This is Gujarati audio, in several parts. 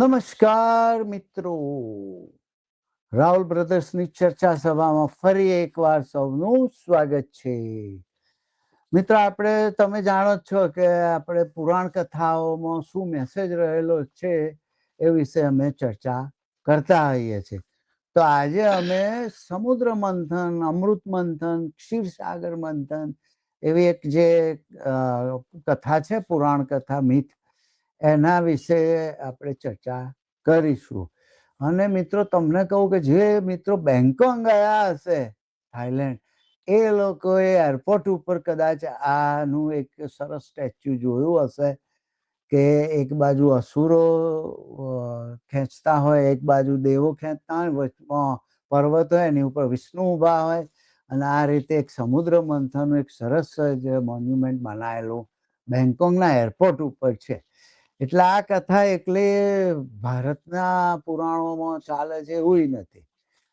નમસ્કાર મિત્રો, રાહુલ બ્રધર્સની ચર્ચા સભામાં ફરી એકવાર સૌનું સ્વાગત છે. મિત્રો, તમે જાણો છો કે આપણે પુરાણ કથાઓમાં શું મેસેજ રહેલો છે એ વિશે અમે ચર્ચા કરતા હોઈએ છીએ. તો આજે અમે સમુદ્ર મંથન, અમૃત મંથન, ક્ષીરસાગર મંથન એવી એક જે કથા છે, પુરાણ કથા, મિથ, એના વિશે આપણે ચર્ચા કરીશું. અને મિત્રો, તમને કહું કે જે મિત્રો બેંકોક ગયા હશે થાઈલેન્ડ, એ લોકોએ એરપોર્ટ ઉપર કદાચ આનું એક સરસ સ્ટેચ્યુ જોયું હશે કે એક બાજુ અસુરો ખેંચતા હોય, એક બાજુ દેવો ખેંચતા હોય, વચમાં પર્વત હોય, એની ઉપર વિષ્ણુ ઊભા હોય, અને આ રીતે એક સમુદ્ર મંથનનું એક સરસ જ મોન્યુમેન્ટ બનાવેલું બેંકોકના એરપોર્ટ ઉપર છે. એટલે આ કથા એકલી ભારતના પુરાણોમાં ચાલે છે એવું નથી.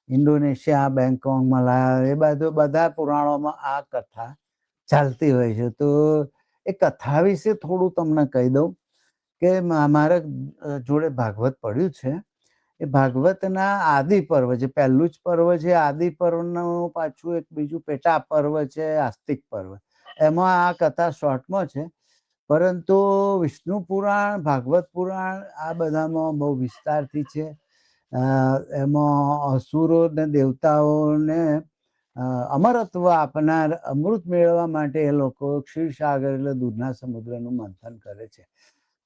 ઇન્ડોનેશિયા, બેંકોક, મલાયા, એ બધું બધા પુરાણોમાં આ કથા ચાલતી હોય છે. તો એ કથા વિશે થોડું તમને કહી દઉં કે મારા જોડે ભાગવત પડ્યું છે. એ ભાગવતના આદિ પર્વ, જે પહેલું જ પર્વ છે, આદિ પર્વનું પાછું એક બીજું પેટા પર્વ છે, આસ્તિક પર્વ. એમાં આ કથા શોર્ટમાં છે, પરંતુ વિષ્ણુ પુરાણ, ભાગવત પુરાણ આ બધામાં બહુ વિસ્તારથી છે. એમાં અસુરો ને દેવતાઓને અમરત્વ આપનાર અમૃત મેળવવા માટે એ લોકો ક્ષીરસાગર એટલે દૂધના સમુદ્રનું મંથન કરે છે.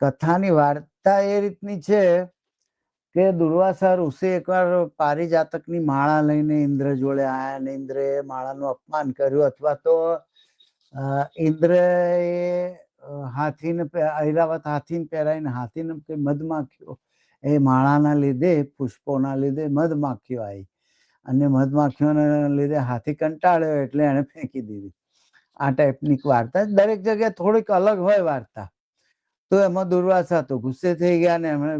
કથાની વાર્તા એ રીતની છે કે દુર્વાસા ઋષિ એકવાર પારિજાતકની માળા લઈને ઇન્દ્ર જોડે આવ્યા, અને ઇન્દ્રએ માળાનું અપમાન કર્યું, અથવા તો ઇન્દ્રએ હાથીને ઐરાવત હાથીને પહેરાવીને હાથીને મધમાખીઓ, એ માળાના લીધે, પુષ્પોના લીધે મધમાખીઓ આવી, અને મધમાખીઓના લીધે હાથી કંટાળ્યો એટલે એને ફેંકી દીધી. આ ટાઈપની વાર્તા. દરેક જગ્યાએ થોડીક અલગ હોય વાર્તા. તો એમાં દુર્વાસા તો ગુસ્સે થઈ ગયા ને એમણે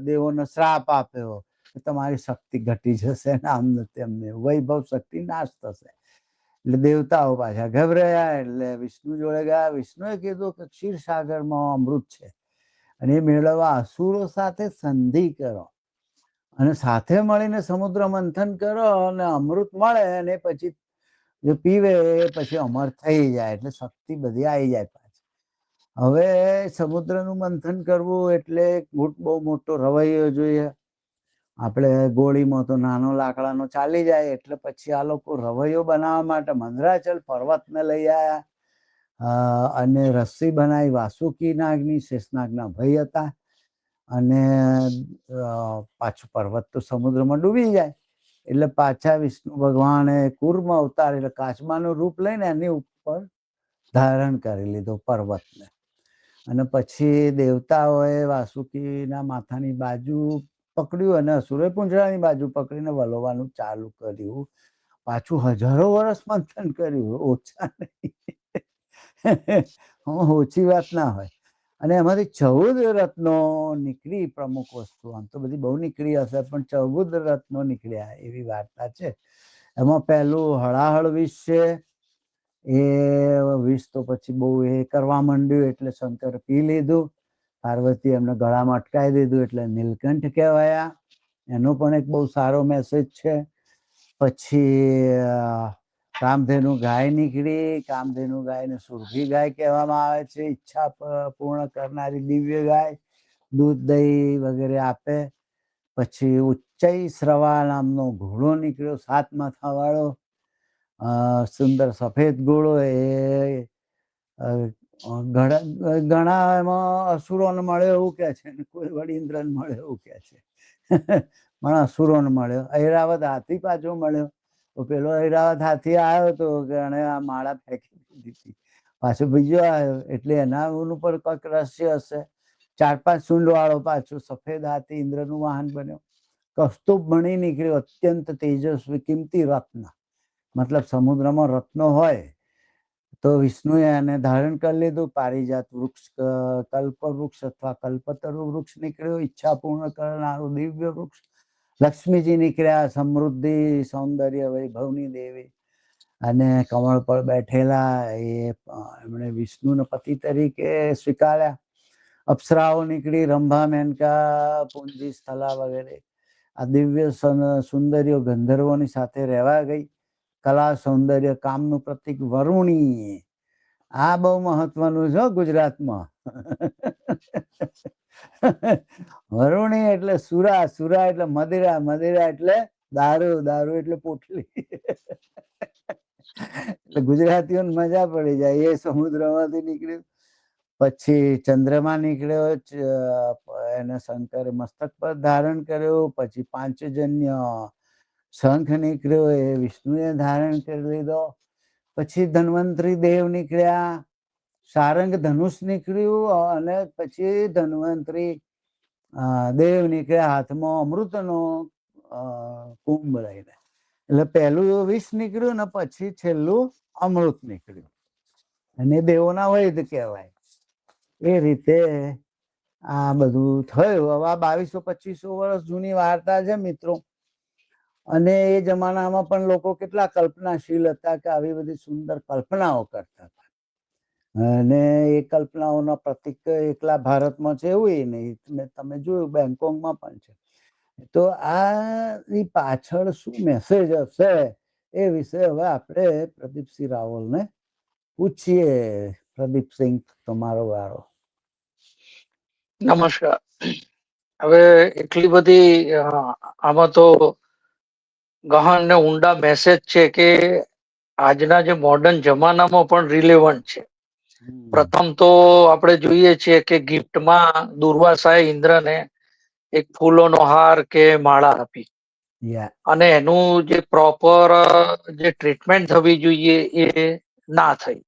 દેવોને શ્રાપ આપ્યો કે તમારી શક્તિ ઘટી જશે, આમ તેમને વૈભવ શક્તિ નાશ થશે. એટલે દેવતાઓ પાછા ગભરાયા, એટલે વિષ્ણુ જોડે ગયા. વિષ્ણુએ કીધું કે ક્ષીરસાગરમાં અમૃત છે, અને એ મેળવવા અસુરો સાથે સંધિ કરો, અને સાથે મળીને સમુદ્ર મંથન કરો, અને અમૃત મળે, અને પછી જે પીવે એ પછી અમર થઈ જાય, એટલે શક્તિ બધી આવી જાય પાછી. હવે સમુદ્રનું મંથન કરવું એટલે બહુ મોટો રવૈયો જોઈએ. આપણે ગોળીમાં તો નાનો લાકડાનો ચાલી જાય, એટલે પછી આ લોકો રવૈયો બનાવવા માટે મંદરાચલ પર્વતને લઈ આવ્યા, અને રસ્સી બનાવી. વાસુકી નાગની, શેષનાગના ભાઈ હતા, અને પાછું પર્વત તો સમુદ્રમાં ડૂબી જાય, એટલે પાછા વિષ્ણુ ભગવાને કૂર્મ અવતાર એટલે કાચબાનું રૂપ લઈને એની ઉપર ધારણ કરી લીધો પર્વતને. અને પછી દેવતાઓએ વાસુકીના માથાની બાજુ પકડ્યું, અને અસુરોએ પૂંછડાની બાજુ પકડીને વલોવાનું ચાલુ કર્યું. પાછું હજારો વર્ષ મંથન કર્યું, ઓછા નહીં, ઓછી વાત ના હોય. અને એમાંથી 14 રત્નો નીકળી, પ્રમુખ વસ્તુ. આમ તો બધી બહુ નીકળી હશે, પણ 14 રત્નો નીકળ્યા એવી વાર્તા છે. એમાં પહેલું હળાહળ વિષ છે. એ વિષ તો પછી બહુ એ કરવા માંડ્યું, એટલે શંકર પી લીધું. પાર્વતી એમને ગળામાં અટકાવી દીધું, એટલે નીલકંઠ કહેવાયા. એનો પણ એક બહુ સારો મેસેજ છે. પછી કામધેનુ ગાય નીકળી. કામધેનુ ગાયને સુરભી ગાય કહેવામાં આવે છે. ઈચ્છા પૂર્ણ કરનારી દિવ્ય ગાય, દૂધ, દહીં વગેરે આપે. પછી ઉચ્ચૈ શ્રવા નામનો ઘોડો નીકળ્યો, 7 માથા વાળો, સુંદર સફેદ ઘોડો. એ ઘણા એમાં અસુરોને મળ્યો એવું કે છે, કોઈ વળી ઇન્દ્રને મળ્યો એવું કે છે, પણ અસુરોને મળ્યો. ઐરાવત હાથી પાછો મળ્યો. તો પેલો ઐરાવત હાથી આવ્યો તો કે એને આ માળા ફેંકી દીધી, પાછો બીજો આવ્યો, એટલે એના ઉપર કંઈક રહસ્ય હશે. 4-5 સૂંઢ વાળો પાછો સફેદ હાથી ઇન્દ્રનું વાહન બન્યો. કસ્તુભ મણિ નીકળ્યો, અત્યંત તેજસ્વી કિંમતી રત્ન. મતલબ સમુદ્રમાં રત્નો હોય તો વિષ્ણુએ એને ધારણ કરી લીધું. પારિજાત વૃક્ષ, કલ્પ વૃક્ષ અથવા કલ્પતરુ વૃક્ષ નીકળ્યું, ઈચ્છા પૂર્ણ કરનારું દિવ્ય વૃક્ષ. લક્ષ્મીજી નીકળ્યા, સમૃદ્ધિ, સૌંદર્ય, વૈભવની દેવી. અને કમળ પર બેઠેલા, એમણે વિષ્ણુને પતિ તરીકે સ્વીકાર્યા. અપ્સરાઓ નીકળી, રંભા, મેનકા, પૂંજી, સ્થલા વગેરે. આ દિવ્ય સુંદરીઓ ગંધર્વોની સાથે રહેવા ગઈ. કલા, સૌંદર્ય, કામનું પ્રતીક વરુણી. આ બહુ મહત્વનું છે ગુજરાતમાં. વરુણી એટલે સુરા, સુરા એટલે મદિરા, મદિરા એટલે દારૂ, દારૂ એટલે પોટલી. એટલે ગુજરાતીઓને મજા પડી જાય. એ સમુદ્રમાંથી નીકળ્યું. પછી ચંદ્રમા નીકળ્યો, એને શંકરે મસ્તક પર ધારણ કર્યો. પછી પાંચજન્ય શંખ નીકળ્યો, એ વિષ્ણુએ ધારણ કરી લીધો. પછી ધન્વંતરી દેવ નીકળ્યા, સારંગ ધનુષ નીકળ્યું. અને પછી ધન્વંતરી દેવ નીકળ્યા હાથમાં અમૃતનો કુંભ લઈને. એટલે પહેલું વિષ નીકળ્યું ને પછી છેલ્લું અમૃત નીકળ્યું, અને દેવોના વૈદ કહેવાય. એ રીતે આ બધું થયું. હવે આ 2200-2500 વર્ષ જૂની વાર્તા છે મિત્રો. અને એ જમાનામાં પણ લોકો કેટલા કલ્પનાશીલ હતા કે આવી બધી સુંદર કલ્પનાઓ કરતા હતા. અને એ કલ્પનાઓના પ્રતીક એકલા ભારતમાં છે એવું નહીં, તમે જોયું બેંકોકમાં પણ છે. તો આ પાછળ શું મેસેજ હશે એ વિશે હવે આપણે પ્રદીપસિંહ રાવલને પૂછીએ. પ્રદીપસિંહ, તમારો વારો. નમસ્કાર. હવે એટલી બધી આમાં તો ગહન ને ઊંડા મેસેજ છે કે આજના જે મોડર્ન જમાનામાં પણ રિલેવન્ટ છે. પ્રથમ તો આપણે જોઈએ છીએ કે ગિફ્ટમાં દુર્વાસાએ ઇન્દ્રને એક ફૂલોનો હાર કે માળા આપી, અને એનું જે પ્રોપર જે ટ્રીટમેન્ટ થવી જોઈએ એ ના થઈ,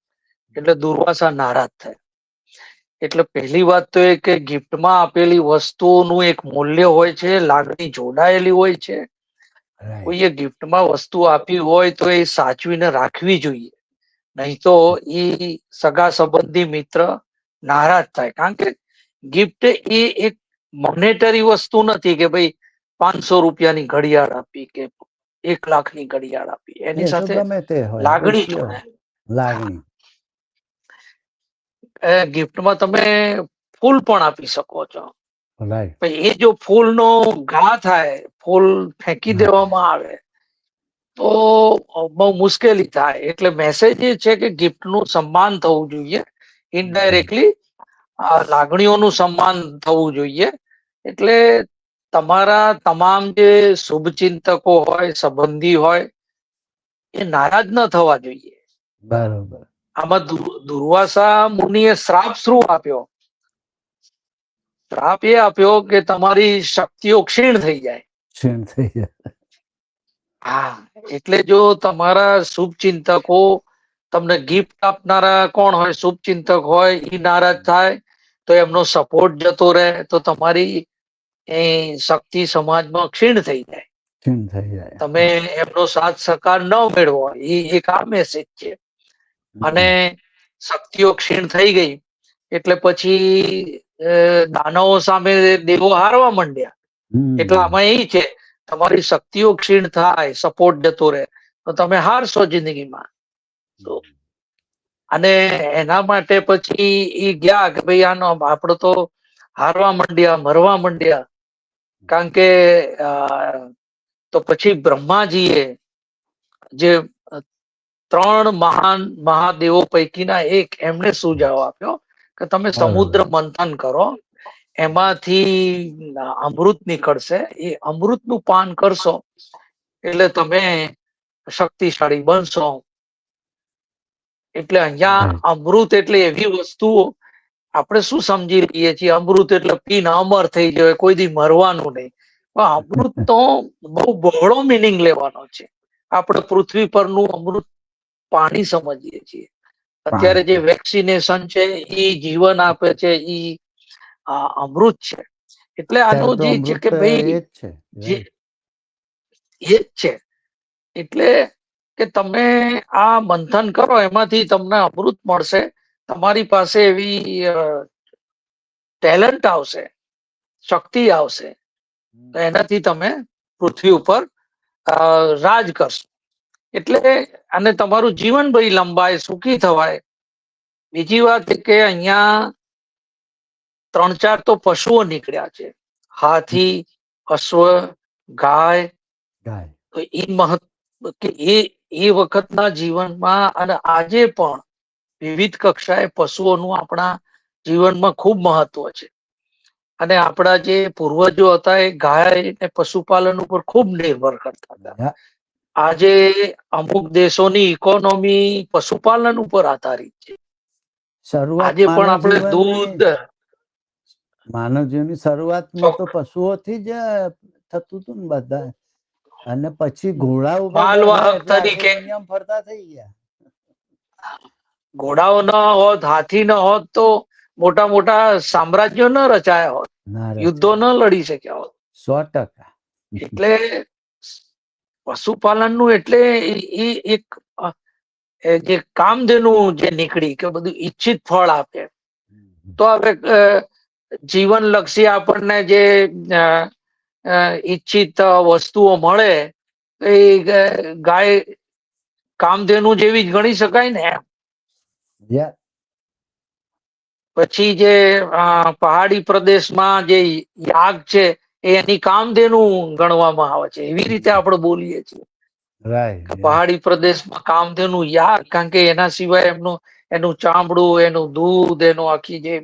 એટલે દુર્વાસા નારાજ થાય. એટલે પહેલી વાત તો એ કે ગિફ્ટમાં આપેલી વસ્તુઓનું એક મૂલ્ય હોય છે, લાગણી જોડાયેલી હોય છે. કોઈએ ગિફ્ટમાં વસ્તુ આપી હોય તો એ સાચવીને રાખવી જોઈએ, નહીં તો એ સગા સંબંધી મિત્ર નારાજ થાય. કારણ કે ગિફ્ટ એ એક મોનેટરી વસ્તુ નથી કે ભાઈ 500 રૂપિયાની ઘડિયાળ આપી કે 1 લાખની ઘડિયાળ આપી. એની સાથે લાગણી જોડાય. લાગણી. ગિફ્ટમાં તમે ફૂલ પણ આપી શકો છો. રાઈટ. એ જો ફૂલનો ઘા થાય, ફૂલ ફેંકી દેવામાં આવે તો બહુ મુશ્કેલી થાય. એટલે મેસેજ એ છે કે ગિફ્ટનું સન્માન થવું જોઈએ, ઇનડાયરેક્ટલી લાગણીઓનું સન્માન થવું જોઈએ. એટલે તમારા તમામ જે શુભચિંતકો હોય, સંબંધી હોય, એ નારાજ ન થવા જોઈએ. બરોબર. આમાં દુર્વાસા મુનિએ શ્રાપ શું આપ્યો? શ્રાપ એ આપ્યો કે તમારી શક્તિઓ ક્ષીણ થઈ જાય. ક્ષીણ થઈ જાય. હા, એટલે જો તમારા શુભચિંતકો, તમને ગિફ્ટ આપનારા કોણ હોય, શુભચિંતક હોય, એ નારાજ થાય તો એમનો સપોર્ટ જતો રહે, તો તમારી એ શક્તિ સમાજમાં ક્ષીણ થઈ જાય. ક્ષીણ થઈ જાય. તમે એમનો સાથ સહકાર ન મેળવો, એ એક આ મેસેજ છે. અને શક્તિઓ ક્ષીણ થઈ ગઈ એટલે પછી દાનવો સામે દેવો હારવા માંડ્યા. એટલે આમાં એ છે, તમારી શક્તિઓ ક્ષીણ થાય, સપોર્ટ જતો રહે તો તમે હારશો જિંદગીમાં. અને એના માટે પછી એ ગયા કે ભાઈ આનો આપડે તો હારવા માંડ્યા, મરવા માંડ્યા. કારણ કે તો પછી બ્રહ્માજીએ જે 3 મહાન મહાદેવો પૈકીના એક, એમણે સુઝાવ આપ્યો કે તમે સમુદ્ર મંથન કરો, એમાંથી અમૃત નીકળશે, એ અમૃતનું પાન કરશો એટલે તમે શક્તિશાળી બનશો. એટલે અહીંયા અમૃત એટલે એવી વસ્તુઓ આપણે શું સમજી લઈએ છીએ, અમૃત એટલે પીને અમર થઈ જાય, કોઈ દી મરવાનું નહીં. પણ અમૃત તો બહુ બહોળો મિનિંગ લેવાનો છે. આપણે પૃથ્વી પરનું અમૃત પાણી સમજીએ છીએ. અત્યારે જે વેક્સિનેશન છે એ જીવન આપે છે, એ અમૃત છે. એટલે આનું જે છે કે ભાઈ એ જ છે. એટલે કે તમે આ મંથન કરો, એમાંથી તમને અમૃત મળશે. તમારી પાસે એવી ટેલેન્ટ આવશે, શક્તિ આવશે, તો એનાથી તમે પૃથ્વી ઉપર રાજ કરશો. એટલે અને તમારું જીવન ભાઈ લંબાય, સુખી થવાય. બીજી વાત કે અહીંયા 3-4 તો પશુઓ નીકળ્યા છે, હાથી, અશ્વ, ગાય. ગાય. તો એ કે એ વખતના જીવનમાં અને આજે પણ વિવિધ કક્ષાએ પશુઓનું આપણા જીવનમાં ખૂબ મહત્વ છે. અને આપણા જે પૂર્વજો હતા એ ગાય અને પશુપાલન ઉપર ખૂબ નિર્ભર કરતા હતા. Yeah. આજે અમુક દેશોની ઇકોનોમી પશુપાલન ઉપર આધારિત છે. શરૂઆત આજે પણ આપણે દૂધ, માનવ જીવનની શરૂઆતમાં તો પશુઓથી જ થતું હતું ને બધા, અને પછી ઘોડા ઉપર બેઠા માલવાહક એટલે આખી તરીકે દુનિયામાં ફરતા થઈ ગયા. ઘોડાઓ ન હોત, હાથી ન હોત તો મોટા મોટા સામ્રાજ્યો ન રચાયા હોત, યુદ્ધો ન લડી શક્યા હોત. 100%. એટલે પશુપાલનનું એટલે એ એક જે કામધેનુ જે નીકળી કે બધું ઈચ્છિત ફળ આપે. તો હવે જીવનલક્ષી આપણને જે ઈચ્છિત વસ્તુઓ મળે એ ગાય કામધેનુ જેવી જ ગણી શકાય ને. Yeah. પછી જે પહાડી પ્રદેશમાં જે યાગ છે એ એની કામધેનુ ગણવામાં આવે છે. એવી રીતે આપણે બોલીએ છીએ Right. કે Yeah. પહાડી પ્રદેશમાં કામધેનુ યાગ, કારણ કે એના સિવાય એનું ચામડું, એનું દૂધ, એનું આખી જે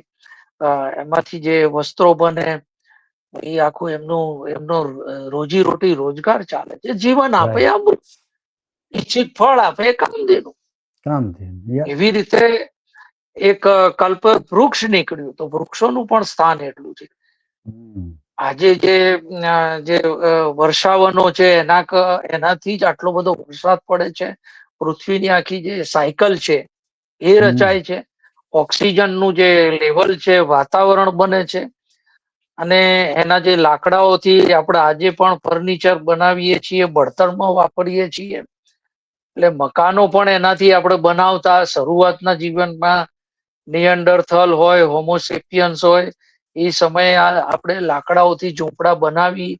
એમાંથી જે વસ્ત્રો બને, એ આખું એમનો રોજી રોટી રોજગાર ચાલે છે. જીવન આપે Right. અમૃત, ઈચ્છિત ફળ આપે કામધેનુ. કામધેનુ. Yeah. એવી રીતે એક કલ્પ વૃક્ષ નીકળ્યું, તો વૃક્ષોનું પણ સ્થાન એટલું છે. આજે જે વર્ષાવનો છે એનાથી જ આટલો બધો વરસાદ પડે છે. પૃથ્વીની આખી જે સાયકલ છે એ રચાય છે. ઓક્સિજનનું જે લેવલ છે, વાતાવરણ બને છે. અને એના જે લાકડાઓથી આપણે આજે પણ ફર્નિચર બનાવીએ છીએ, બળતણમાં વાપરીએ છીએ. એટલે મકાનો પણ એનાથી આપણે બનાવતા. શરૂઆતના જીવનમાં નિયન્ડરથલ હોય, હોમોસેપિયન્સ હોય, એ સમયે આપણે લાકડાઓથી ઝૂંપડા બનાવી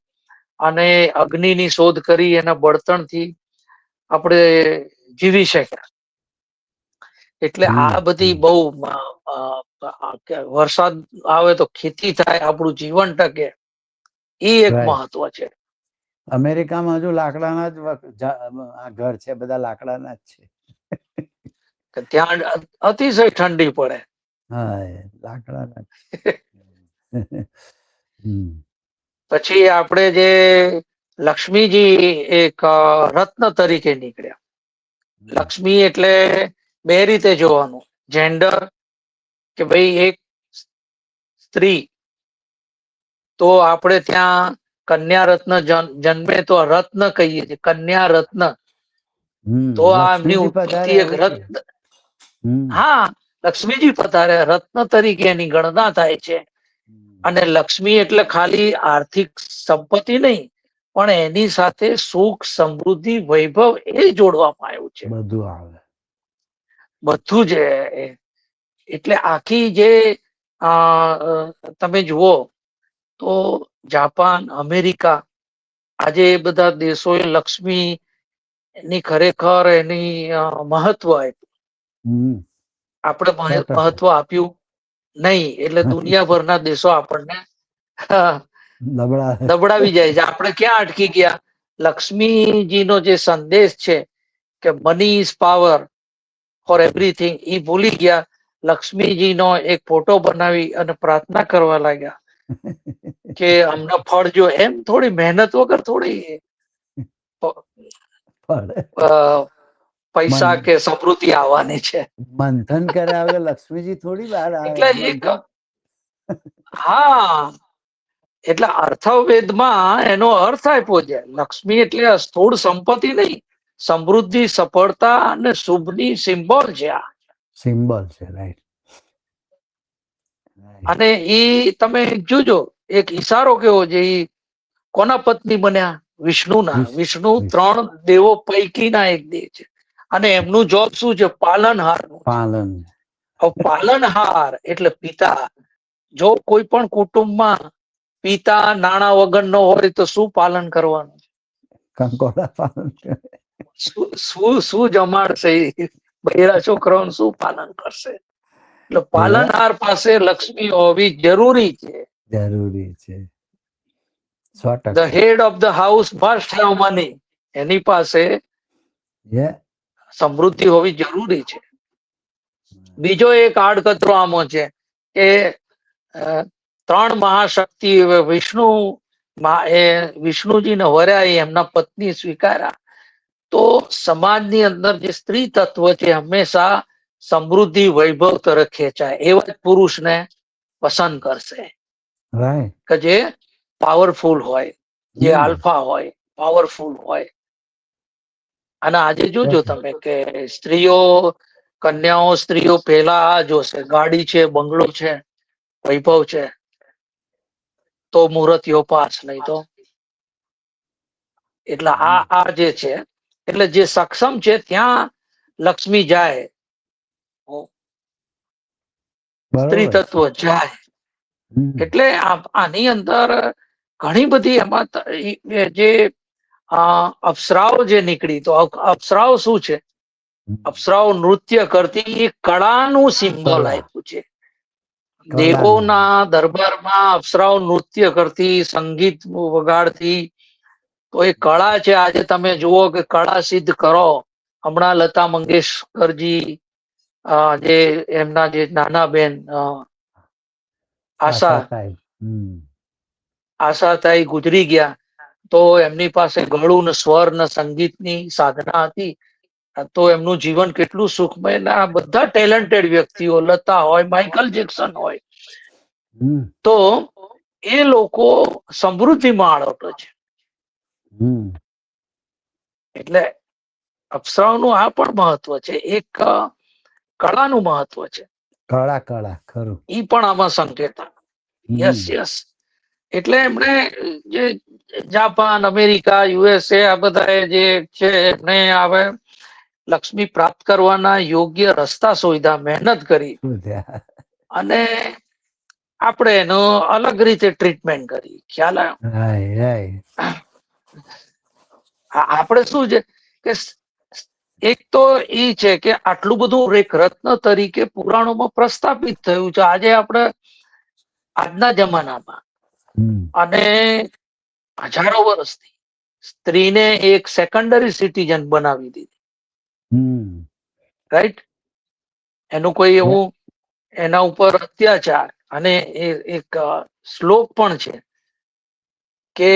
અને અગ્નિની શોધ કરી, એના બળતણથી આપણે જીવી શક્યા. એટલે આ બધી બહુ વરસાદ આવે તો ખેતી થાય, આપણું જીવન ટકે, એ એક મહત્વ છે. અમેરિકામાં હજુ લાકડાના જ ઘર છે, બધા લાકડાના જ છે. ત્યાં અતિશય ઠંડી પડે. હા, લાકડાના. પછી આપણે જે લક્ષ્મીજી એક રત્ન તરીકે નીકળ્યા. લક્ષ્મી એટલે બે રીતે જોવાનું. જેન્ડર કે ભાઈ એક સ્ત્રી, તો આપણે ત્યાં કન્યા રત્ન જન્મે તો રત્ન કહીએ છીએ, કન્યા રત્ન. તો આ એમની ઉત્પત્તિ એક રત્ન. હા, લક્ષ્મીજી પધારે, રત્ન તરીકે એની ગણના થાય છે. અને લક્ષ્મી એટલે ખાલી આર્થિક સંપત્તિ નહીં, પણ એની સાથે સુખ, સમૃદ્ધિ, વૈભવ એ જોડવામાં આવ્યું છે. બધું આવે, બધું જ. એટલે આખી જે તમે જુઓ તો જાપાન, અમેરિકા, આજે એ બધા દેશોએ લક્ષ્મી એની ખરેખર એની મહત્વ આપ્યું. આપણે મહત્વ આપ્યું નહીં, એટલે દુનિયાભરના દેશો આપણને દબડાવી જાય છે. આપણે ક્યાં અટકી ગયા? લક્ષ્મીજીનો જે સંદેશ છે કે money is power for everything, એ ભૂલી ગયા. લક્ષ્મીજીનો એક ફોટો બનાવી અને પ્રાર્થના કરવા લાગ્યા કે અમને ફળ જો. એમ થોડી મહેનત વગર થોડી પૈસા કે સમૃદ્ધિ આવવાની છે. મંથન કર્યા વગર લક્ષ્મીજી થોડી બહાર આવે. એટલે એક હા, એટલે અથર્વવેદમાં એનો અર્થ આપ્યો છે. લક્ષ્મી એટલે સ્થૂળ સંપત્તિ નહીં, સમૃદ્ધિ, સફળતા અને શુભની સિમ્બોલ છે. આ સિમ્બોલ છે. રાઈટ. અને એ તમે જોજો, એક ઈશારો કેવો છે. એ કોના પત્ની બન્યા? વિષ્ણુના. વિષ્ણુ 3 દેવો પૈકીના એક દેવ છે. અને એમનું જોબ શું છે? પાલનહારનું. પાલનહાર એટલે પિતા. જો કોઈ પણ કુટુંબમાં પિતા નાણા વગરનો હોય તો શું પાલન કરવાનું? કંકોડા પાલન. શું જમાડશે? બૈરા છોકરાઓનું શું પાલન કરશે? એટલે પાલનહાર પાસે લક્ષ્મી હોવી જરૂરી છે. જરૂરી છે, 100%. The head of the house must have money. એની પાસે Yeah. સમૃદ્ધિ હોવી જરૂરી છે. બીજો એક આડકતરો આમો છે કે ત્રણ મહાશક્તિ વિષ્ણુજીને વર્યા એમના પત્ની સ્વીકાર્યા. તો સમાજની અંદર જે સ્ત્રી તત્વ છે હંમેશા સમૃદ્ધિ વૈભવ તરફ ખેંચાય એવા જ પુરુષને પસંદ કરશે Right. કે જે પાવરફુલ હોય, જે હમ. આલ્ફા હોય, પાવરફુલ હોય. અને આજે જોજો તમે કે સ્ત્રીઓ પહેલા આ જોશે, ગાડી છે, બંગલો છે, વૈભવ છે, તો મુહૂર્તિયો પાસ, નહીં તો. એટલે આ જે છે, એટલે જે સક્ષમ છે ત્યાં લક્ષ્મી જાય, સ્ત્રી બરોબર તત્વ છે. જાય. હમ. એટલે આની અંદર ઘણી બધી એમાં જે અપ્સરાઓ જે નીકળી, તો અપ્સરાઓ શું છે? અપ્સરાઓ નૃત્ય કરતી એક કળાનું સિમ્બોલ કળા. આપ્યું છે. કળાનું. દેવોના દરબારમાં અપ્સરાઓ નૃત્ય કરતી, સંગીત વગાડતી, તો એ કળા છે. આજે તમે જુઓ કે કળા સિદ્ધ કરો, હમણાં લતા મંગેશકરજી, જે એમના જે નાના બેન આશાતાઈ. હમ. આશાતાઈ ગુજરી ગયા, તો એમની પાસે ગળું ને સ્વર ને સંગીતની સાધના હતી, તો એમનું જીવન કેટલું સુખમય. ને આ બધા ટેલેન્ટેડ વ્યક્તિઓ, લતા હોય, માઇકલ જેક્સન હોય, હમ. તો એ લોકો સમૃદ્ધિમાં આળોટો છે. હમ. એટલે અપ્સરાઓનું આ પણ મહત્વ છે, એક કળાનું મહત્વ છે. કળા ખરું. ઈ પણ આમાં સંકેત. Yes yes. એટલે એમણે જે જાપાન, અમેરિકા, યુએસએ, આ બધા જે છે એમને હવે લક્ષ્મી પ્રાપ્ત કરવાના યોગ્ય રસ્તા શોધ્યા, મહેનત કરી, અને આપણે એનો અલગ રીતે ટ્રીટમેન્ટ કરી. ખ્યાલ આવ્યો? આપણે શું છે કે એક તો એ છે કે આટલું બધું એક રત્ન તરીકે પુરાણોમાં પ્રસ્થાપિત થયું છે. આજે આપણે આજના જમાનામાં અને હજારો વર્ષથી સ્ત્રીને એક સેકન્ડરી સિટીઝન બનાવી દીધી. રાઈટ? એનું કોઈ એવું એના ઉપર અત્યાચાર, અને એક શ્લોક પણ છે કે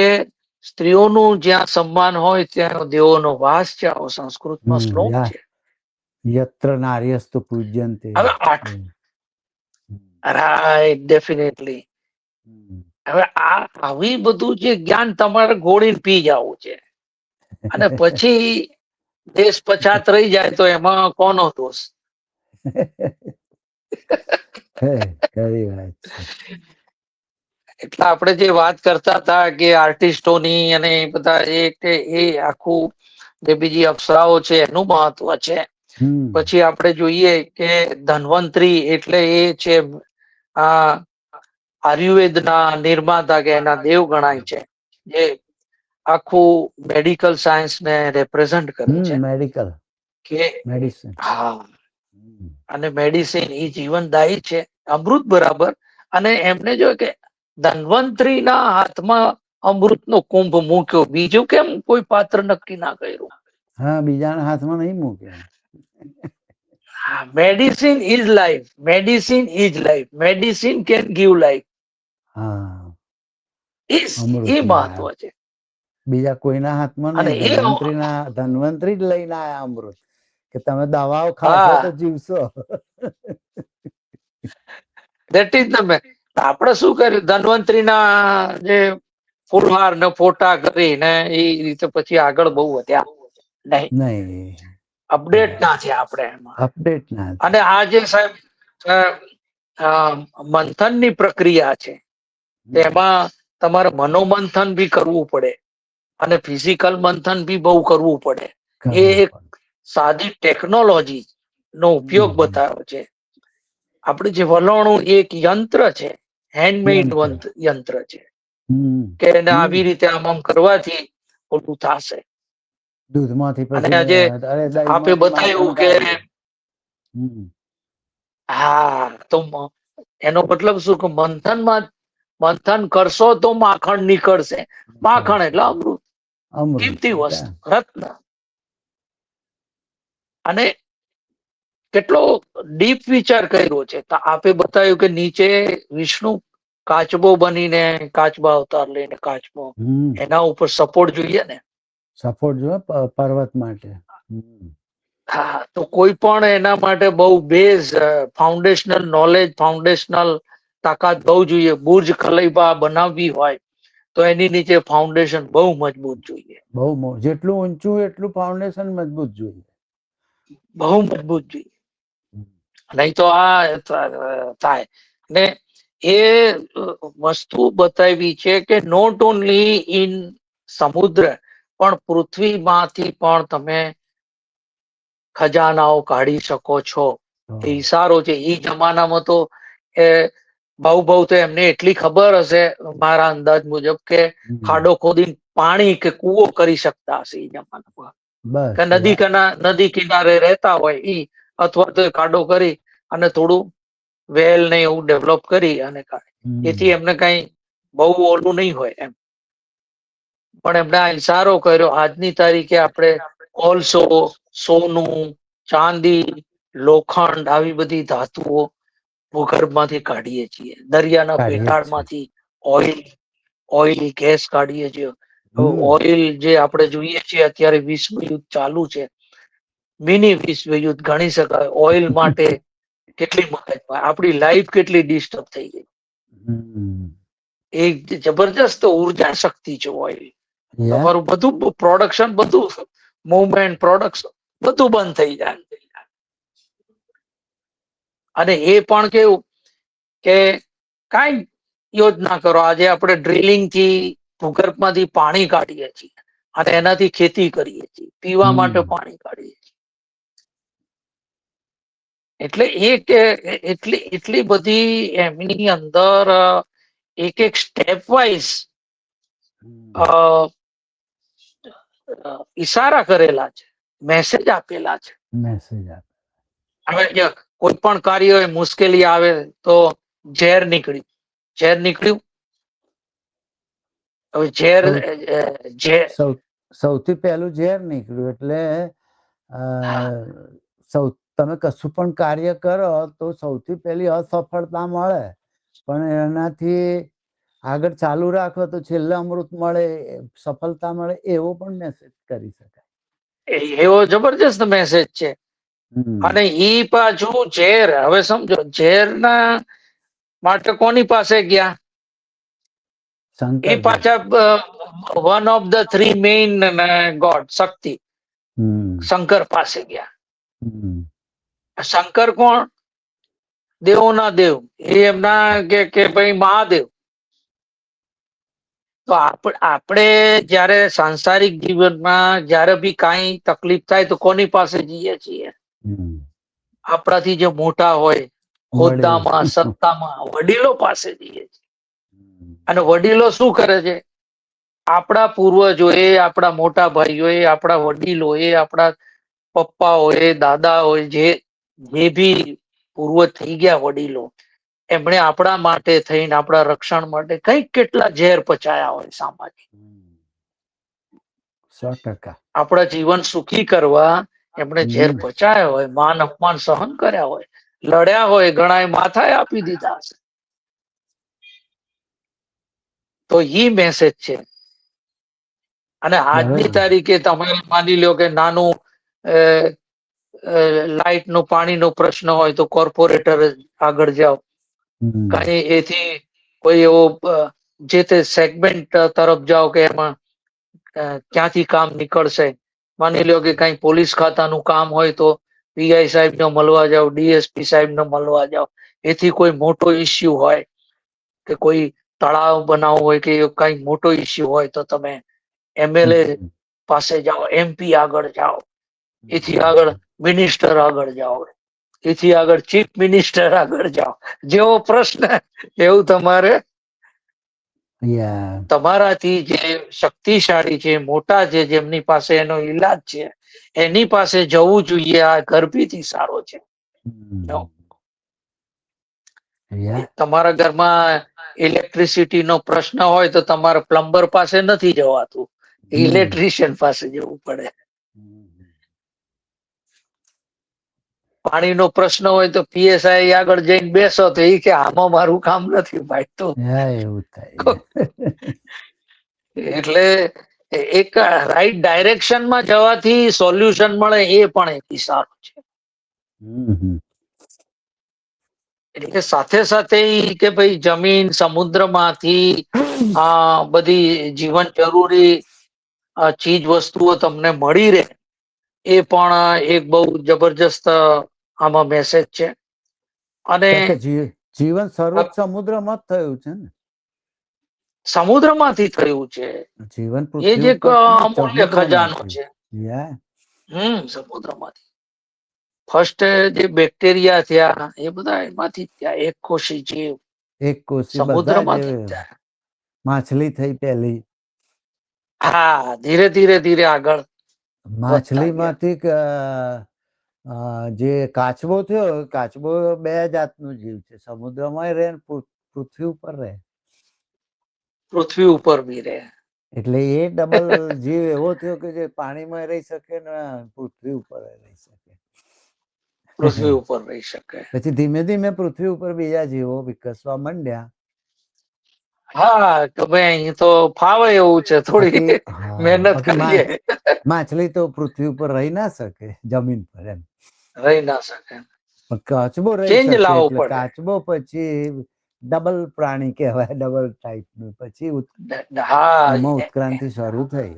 સ્ત્રીઓનું જ્યાં સન્માન હોય ત્યાં દેવોનો વાસ છે. આવો સંસ્કૃતમાં શ્લોક છે. યત્ર નાર્યસ્તુ પૂજ્યન્તે. હવે રાઈટ, ડેફિનેટલી. હવે આવી બધું જે જ્ઞાન તમારે ગોળીને પી જવું છે, અને પછી દેશ પછાત રહી જાય તો એમાં કોનો દોષ? એટલે આપણે જે વાત કરતા હતા કે આર્ટિસ્ટોની અને બધા એ આખું જે બીજી અપ્સરાઓ છે એનું મહત્વ છે. પછી આપણે જોઈએ કે ધન્વંતરી એટલે એ છે આયુર્વેદના નિર્માતા, કે એના દેવ ગણાય છે, જે આખું મેડિકલ સાયન્સ ને રેપ્રેઝન્ટ કરે છે. મેડિકલ કે મેડિસિન. હા, અને મેડિસિન એ જીવનદાયી છે, અમૃત બરાબર. અને એમને જો કે ધન્વંતરીના હાથમાં અમૃતનો કુંભ મૂક્યો, બીજું કેમ કોઈ પાત્ર નક્કી ના કર્યું? હા, બીજાના હાથમાં નહીં મૂક્યો. Medicine is life, medicine is life, medicine can give life. હા, એ મહત્વ છે. બીજા કોઈના હાથમાં અને નહીં. એ ધન્વંતરી જ લઈને આયા અમૃત, કે તમે દવાઓ ખાશો તો હા, જીવશો. That is the man. આપણે શું કર્યું? ધન્વંતરીના જે ફૂલહાર ને ફોટા કરીને એ રીતે પછી આગળ બહુ વધ્યા નહીં. અપડેટ ના થયા આપણે એમાં. અપડેટ ના. અને આ જે સાહેબ મંથનની પ્રક્રિયા છે, એમાં તમારે મનોમંથન બી કરવું પડે, અને ફિઝિકલ મંથન બી બહુ કરવું પડે. એ એક સાદી ટેકનોલોજી નો ઉપયોગ બતાવ્યો છે. આપણે જે વલણું એક યંત્ર છે, હેન્ડમેડ યંત્ર છે, કે એને આવી રીતે આમ કરવાથી ઓલું થશે. દૂધમાંથી અને પછી આજે આપે દહીંમાંથી માખણ બતાવ્યું કે કાઢીએ. હા તો એનો મતલબ શું કે મંથન કરશો તો માખણ નીકળશે. માખણ એટલે અમૃત, અમૃત કિંમતી એટલે વસ્તુ, રત્ન. અને કેટલો ડીપ વિચાર કર્યો છે. તો આપે બતાવ્યું કે નીચે વિષ્ણુ કાચબો બનીને, કાચબા અવતાર લઈને કાચબો, એના ઉપર સપોર્ટ જોઈએ ને. સપોર્ટ જો પર્વત માટે. હા તો કોઈ પણ એના માટે બહુ બેઝ ફાઉન્ડેશનલ નોલેજ, ફાઉન્ડેશનલ તાકાત બહુ જોઈએ. બુર્જ ખલીફા બનાવવી હોય તો એની નીચે ફાઉન્ડેશન બહુ મજબૂત જોઈએ. બહુ જેટલું ઊંચું એટલું ફાઉન્ડેશન મજબૂત જોઈએ. બહુ મજબૂત જોઈએ, નહીં તો આ થાય ને. એ વસ્તુ બતાવી છે કે નોટ ઓનલી ઇન સમુદ્ર, પણ પૃથ્વીમાંથી પણ તમે ખજાનાઓ કાઢી શકો છો. એ ઈશારો છે. એ જમાનામાં તો એ બહુ તો એમને એટલી ખબર હશે મારા અંદાજ મુજબ કે ખાડો ખોદીને પાણી કે કૂવો કરી શકતા હશે એ જમાનામાં. કે બસ નદી કિનારે રહેતા હોય ઈ, અથવા તો ખાડો કરી અને થોડું વેલ ને એવું ડેવલપ કરી અને એથી એમને કઈ બહુ ઓલું નહીં હોય એમ. પણ એમને આ ઈશારો કર્યો. આજની તારીખે આપણે કોલસો, સોનું, ચાંદી, લોખંડ આવી બધી ધાતુઓ ભૂગર્ભમાંથી કાઢીએ છીએ. દરિયાના કાઢીએ જ છે. પેટાળમાંથી ઓઇલ ગેસ કાઢીએ છીએ. ઓઇલ જે આપણે જોઈએ છીએ અત્યારે વિશ્વ યુદ્ધ ચાલુ છે, મિની વિશ્વ યુદ્ધ ગણી શકાય. ઓઇલ માટે કેટલી મગજ, આપણી લાઈફ કેટલી ડિસ્ટર્બ થઈ ગઈ. એક જબરજસ્ત ઉર્જા શક્તિ છે ઓઇલ. તમારું બધું પ્રોડક્શન, બધું મૂવમેન્ટ, પ્રોડક્શન બધું બંધ થઈ જાય. અને એ પણ કેવું કે કઈ યોજના કરો. આજે આપણે ડ્રિલિંગ થી ભૂગર્ભમાંથી પાણી કાઢીએ છીએ અને એનાથી ખેતી કરીએ છીએ, પીવા માટે પાણી કાઢીએ છીએ. એટલે એટલી બધી એમની અંદર એક સ્ટેપ વાઇઝ ઈશારા કરેલા છે, મેસેજ આપેલા છે. મેસેજ આપે. હવે કોઈ પણ કાર્ય હોય, મુશ્કેલી આવે તો ઝેર નીકળ્યું. હવે સૌથી પહેલું ઝેર નીકળ્યું. એટલે તમે કશું પણ કાર્ય કરો તો સૌથી પહેલી અસફળતા મળે, પણ એનાથી આગળ ચાલુ રાખો તો છેલ્લે અમૃત મળે, સફળતા મળે, એવો પણ મેસેજ કરી શકાય. એવો જબરજસ્ત મેસેજ છે. અને ઈ પાછું ઝેર, હવે સમજો ઝેર ના માટે કોની પાસે ગયા? એ પાછા one of the three main god, Shakti, Shankar પાસે ગયા. શંકર કોણ? દેવોના દેવ. એ એમના કે ભાઈ મહાદેવ. તો આપણે જયારે સાંસારિક જીવનમાં જયારે બી કઈ તકલીફ થાય તો કોની પાસે જઈએ છીએ? આપણાથી જે મોટા હોય, હોદ્દામાં, સત્તામાં, વડીલો પાસે જઈએ છીએ. અને વડીલો શું કરે છે? આપણા પૂર્વજોએ, આપણા મોટા ભાઈઓએ, આપણા વડીલોએ, આપણા પપ્પા હોય, દાદા હોય, જે બી પૂર્વજ થઈ ગયા વડીલો, એમણે આપણા માટે થઈને, આપણા રક્ષણ માટે કઈક કેટલા ઝેર પચાયા હોય સામાજિક. 100%. આપણા જીવન સુખી કરવા એમણે ઝેર પચાયા હોય, માન અપમાન સહન કર્યા હોય, લડ્યા હોય, ઘણાએ માથાએ આપી દીધા હશે. તો ઈ મેસેજ છે. અને આજની તારીખે તમે માની લો કે નાનું લાઈટ નો, પાણીનો પ્રશ્ન હોય તો કોર્પોરેટર આગળ જાઓ. કઈ એથી કોઈ એવો જે તે સેગમેન્ટ તરફ જાઓ કે એમાં ક્યાંથી કામ નીકળશે. માની લો કે કઈ પોલીસ ખાતાનું કામ હોય તો પીઆઈ સાહેબ ને મળવા જાવ, ડીએસપી સાહેબ ને મળવા જાવ. એથી કોઈ મોટો ઈસ્યુ હોય કે કોઈ તળાવ બનાવવું હોય કે કઈ મોટો ઈસ્યુ હોય તો તમે એમએલએ પાસે જાઓ, એમપી આગળ જાઓ, એથી આગળ મિનિસ્ટર આગળ જાઓ, એથી આગળ ચીફ મિનિસ્ટર આગળ જાઓ. જેવો પ્રશ્ન એવું તમારે તમારાથી જે શક્તિશાળી છે, મોટા છે, જેમની પાસે એનો ઈલાજ છે, એની પાસે જવું જોઈએ. આ ગર્ભીથી સારો છે. યા તમારા ઘરમાં ઇલેક્ટ્રિસિટી નો પ્રશ્ન હોય તો તમારે પ્લમ્બર પાસે નથી જવાતું, ઇલેક્ટ્રિશિયન પાસે જવું પડે. પાણીનો પ્રશ્ન હોય તો પીએસઆઈ આગળ જઈને બેસો તો એ કે આમાં મારું કામ નથી ભાઈ. તો એવું થાય. એટલે એક રાઈટ ડાયરેક્શનમાં જવાથી સોલ્યુશન મળે એ પણ એક સારું છે. એટલે સાથે સાથે ઈ કે ભાઈ જમીન સમુદ્રમાંથી બધી જીવન જરૂરી ચીજ વસ્તુઓ તમને મળી રહે, એ પણ એક બહુ જબરજસ્ત આમાં મેસેજ છે. અને જીવન શરૂ સમુદ્રમાં જ થયું છે ને, સમુદ્રમાંથી થયું છે. જીવન એ જ એક અમૂલ્ય ખજાનો છે. સમુદ્રમાંથી ફર્સ્ટ જે બેક્ટેરિયા થયા એ બધા એમાંથી થયા. એક કોષી જીવ એક કોષી બધા સમુદ્રમાંથી થયા. માછલી થઈ પહેલી. હા, ધીરે ધીરે ધીરે આગળ માછલીમાંથી જે કાચબો થયો, કાચબો બે જાતનું જીવ છે, સમુદ્રમાં રહે પૃથ્વી ઉપર રહે. પૃથ્વી ઉપર બી રહે. એટલે એ ડબલ જીવ એવો થયો કે જે પાણીમાં રહી શકે ને પૃથ્વી ઉપર રહી શકે. પૃથ્વી ઉપર રહી શકે. પછી ધીમે ધીમે પૃથ્વી ઉપર બીજા જીવો વિકસવા માંડ્યા. હા, કે ભાઈ અહીં તો ફાવે એવું છે, થોડી મહેનત કરીએ. માછલી તો પૃથ્વી ઉપર રહી ના શકે, જમીન પર એમ રહી ના શકે. પણ કાચબો રહી ચેન્જ શકે. લાવવો એટલે પડે. કાચબો પછી ડબલ પ્રાણી કહેવાય, ડબલ ટાઈપ નું. પછી એમાં ઉત્ક્રાંતિ શરૂ થઈ.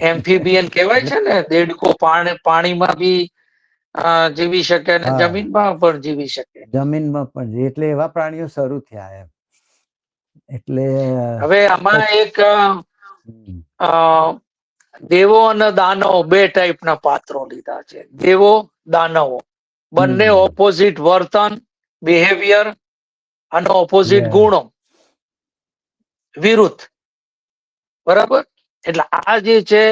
એમ્ફીબિયન કહેવાય છે ને, દેડકો પાણીમાં બી જીવી શકે અને જમીનમાં પણ જીવી શકે. જમીનમાં પણ, એટલે એવા પ્રાણીઓ શરૂ થયા એમ. એટલે હવે આમાં એક દેવો અને દાનવો બે ટાઈપના પાત્રો લીધા છે. દેવો, દાનવો બંને ઓપોઝિટ વર્તન, બિહેવિયર અને ઓપોઝિટ ગુણો, વિરુદ્ધ. બરાબર. એટલે આ જે છે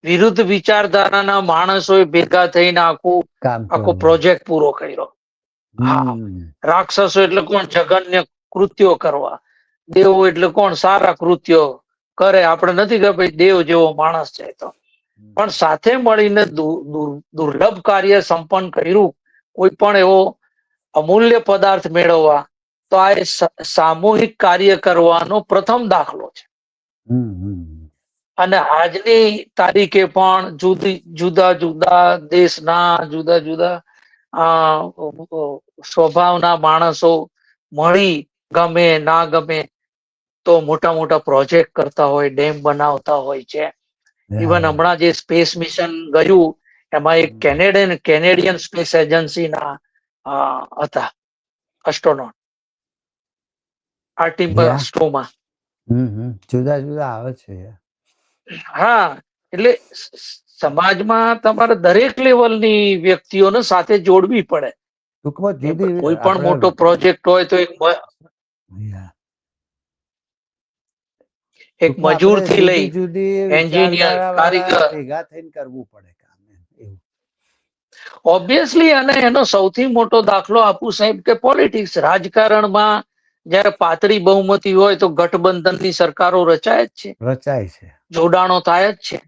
વિરુદ્ધ વિચારધારાના માણસોએ ભેગા થઈને આખો પ્રોજેક્ટ પૂરો કર્યો. હા, રાક્ષસો એટલે કોણ? જઘન્ય કૃત્યો કરવા. દેવો એટલે કોણ? સારા કૃત્યો કરે. આપણે નથી કે ભાઈ દેવ જેવો માણસ છે, તો પણ સાથે મળીને દુર્લભ કાર્ય સંપન્ન કર્યું. કોઈ પણ એવો અમૂલ્ય પદાર્થ મેળવવા, તો આ સામૂહિક કાર્ય કરવાનો પ્રથમ દાખલો છે. અને આજની તારીખે પણ જુદા જુદા દેશના જુદા જુદા સ્વભાવના માણસો મળી, ગમે ના ગમે તો મોટા મોટા પ્રોજેક્ટ કરતા હોય, ડેમ બનાવતા હોય છે. ઇવન હમણાં જે સ્પેસ મિશન ગયું, એમાં એક કેનેડિયન સ્પેસ એજન્સી ના હતા એસ્ટ્રોનોટ, આર્ટિમસ 2 જુદા જુદા આવે છે. હા, એટલે સમાજમાં તમારે દરેક લેવલની વ્યક્તિઓને સાથે જોડવી પડે. કોઈ પણ મોટો પ્રોજેક્ટ હોય તો એક મજૂર થી લઈ જુદી જુદી એન્જિનિયર, વિચારધારા વાળા કારીગર, ભેગા થઈને કરવું પડે કામ. ઓબ્વિયસલી. અને એનો સૌથી મોટો દાખલો આપું સાહેબ, કે પોલિટિક્સ, રાજકારણમાં જયારે પાતળી બહુમતી હોય તો ગઠબંધનની સરકારો રચાય જ છે, રચાય છે, જોડાણો થાય જ છે.